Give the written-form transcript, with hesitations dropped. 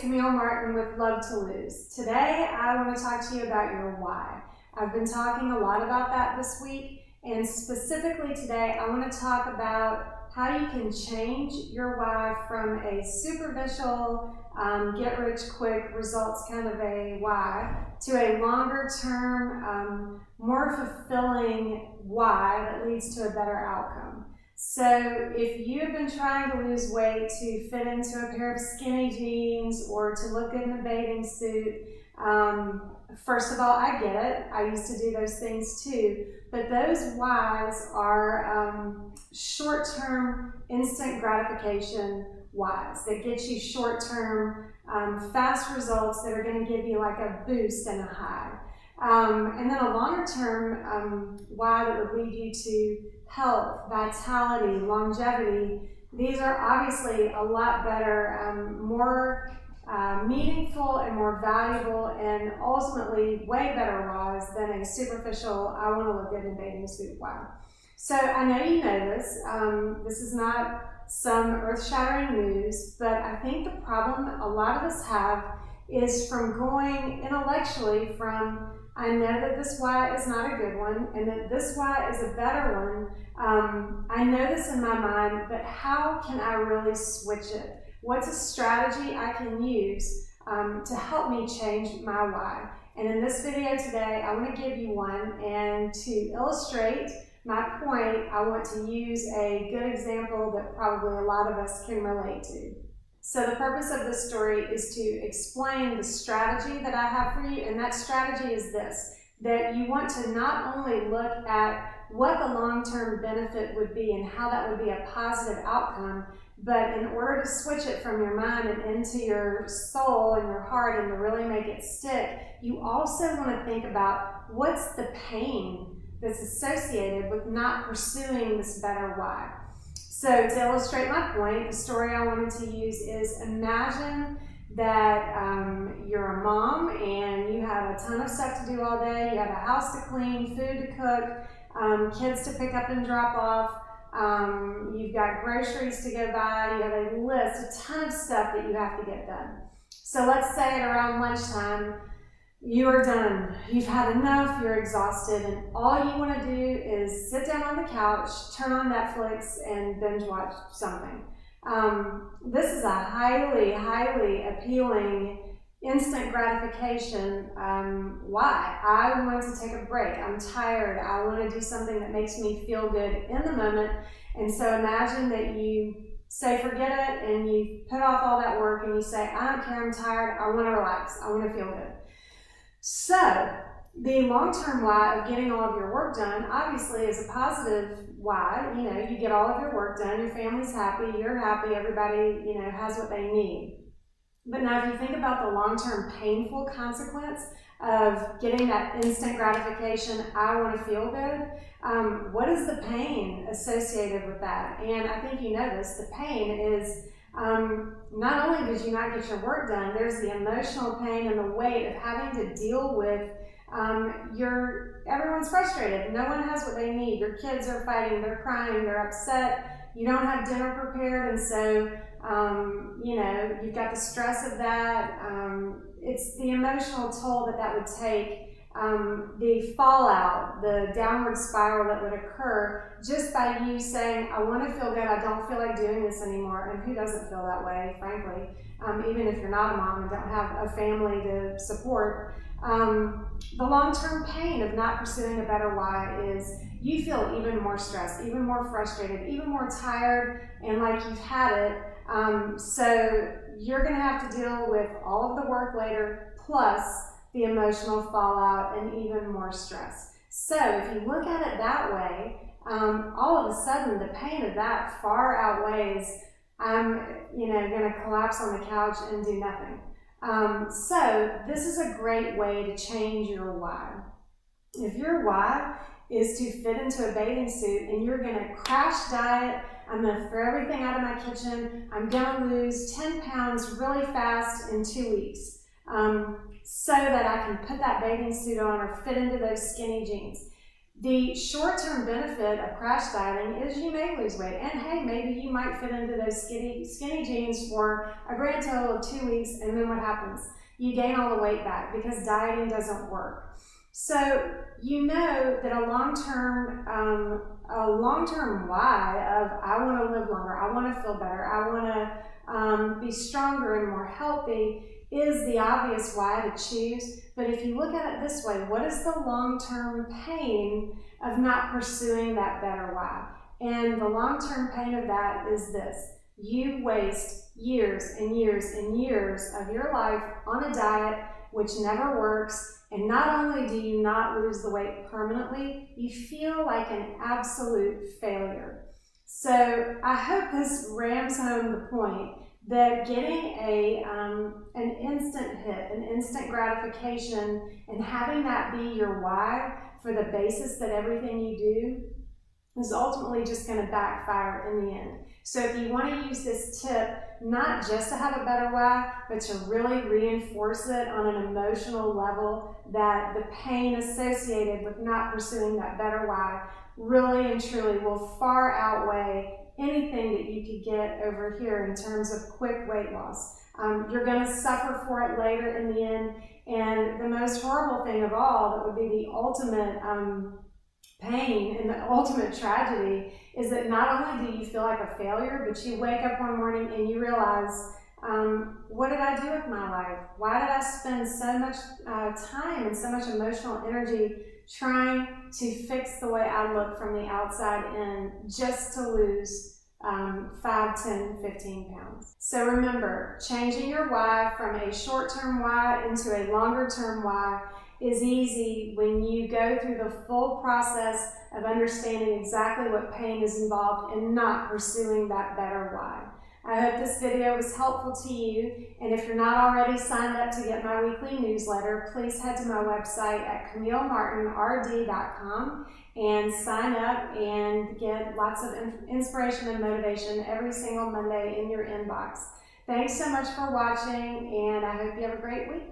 Camille Martin with Love to Lose. Today I want to talk to you about your why. I've been talking a lot about that this week, and specifically today I want to talk about how you can change your why from a superficial, get rich quick results kind of a why to a longer term, more fulfilling why that leads to a better outcome. So if you have been trying to lose weight to fit into a pair of skinny jeans or to look good in a bathing suit, first of all, I get it. I used to do those things too. But those whys are short-term, instant gratification whys that get you short-term, fast results that are going to give you like a boost and a high. And then a longer-term why that would lead you to health, vitality, longevity. These are obviously a lot better, more meaningful and more valuable, and ultimately way better whys than a superficial, I want to look good in a bathing suit why. So I know you know this. This is not some earth-shattering news, but I think the problem a lot of us have is from going intellectually from I know that this why is not a good one and that this why is a better one. I know this in my mind, but how can I really switch it? What's a strategy I can use to help me change my why? And in this video today, I want to give you one, and to illustrate my point, I want to use a good example that probably a lot of us can relate to. So the purpose of this story is to explain the strategy that I have for you, and that strategy is this, that you want to not only look at what the long-term benefit would be and how that would be a positive outcome, but in order to switch it from your mind and into your soul and your heart and to really make it stick, you also want to think about what's the pain that's associated with not pursuing this better why. So to illustrate my point, the story I wanted to use is imagine that you're a mom and you have a ton of stuff to do all day. You have a house to clean, food to cook, kids to pick up and drop off. You've got groceries to go buy. You have a list, a ton of stuff that you have to get done. So let's say at around lunchtime, you are done. You've had enough, you're exhausted, and all you want to do is sit down on the couch, turn on Netflix, and binge watch something. This is a highly, highly appealing instant gratification why. I want to take a break. I'm tired. I want to do something that makes me feel good in the moment. And so imagine that you say forget it and you put off all that work and you say, I don't care, I'm tired, I want to relax, I want to feel good. So the long-term why of getting all of your work done obviously is a positive why. You know, you get all of your work done, your family's happy, you're happy, everybody, you know, has what they need. But now if you think about the long-term painful consequence of getting that instant gratification, I want to feel good, what is the pain associated with that? And I think you know this, the pain is not only did you not get your work done, there's the emotional pain and the weight of having to deal with everyone's frustrated. No one has what they need. Your kids are fighting, they're crying, they're upset. You don't have dinner prepared, and so you know, you've got the stress of that. It's the emotional toll that would take, the fallout, the downward spiral that would occur just by you saying, I want to feel good, I don't feel like doing this anymore. And who doesn't feel that way, frankly, even if you're not a mom and don't have a family to support. The long-term pain of not pursuing a better why is you feel even more stressed, even more frustrated, even more tired, and like you've had it. So you're going to have to deal with all of the work later, plus the emotional fallout and even more stress. So if you look at it that way, all of a sudden the pain of that far outweighs I'm going to collapse on the couch and do nothing. So this is a great way to change your why. If your why is to fit into a bathing suit and you're going to crash diet, I'm going to throw everything out of my kitchen, I'm going to lose 10 pounds really fast in 2 weeks, so that I can put that bathing suit on or fit into those skinny jeans. The short-term benefit of crash dieting is you may lose weight, and hey, maybe you might fit into those skinny jeans for a grand total of 2 weeks, and then what happens? You gain all the weight back because dieting doesn't work. So you know that a long-term why of I want to live longer, I want to feel better, I want to be stronger and more healthy is the obvious why to choose. But if you look at it this way, what is the long-term pain of not pursuing that better why? And the long-term pain of that is this: you waste years and years and years of your life on a diet which never works. And not only do you not lose the weight permanently, you feel like an absolute failure. So I hope this rams home the point that getting an instant hit, an instant gratification, and having that be your why for the basis that everything you do is ultimately just going to backfire in the end. So if you want to use this tip, not just to have a better why, but to really reinforce it on an emotional level, that the pain associated with not pursuing that better why really and truly will far outweigh anything that you could get over here in terms of quick weight loss. You're going to suffer for it later in the end, and the most horrible thing of all, that would be the ultimate pain and the ultimate tragedy, is that not only do you feel like a failure, but you wake up one morning and you realize, what did I do with my life? Why did I spend so much time and so much emotional energy trying to fix the way I look from the outside in just to lose 5, 10, 15 pounds? So remember, changing your why from a short-term why into a longer-term why is easy when you go through the full process of understanding exactly what pain is involved and not pursuing that better why. I hope this video was helpful to you, and if you're not already signed up to get my weekly newsletter, please head to my website at CamilleMartinRD.com and sign up and get lots of inspiration and motivation every single Monday in your inbox. Thanks so much for watching, and I hope you have a great week.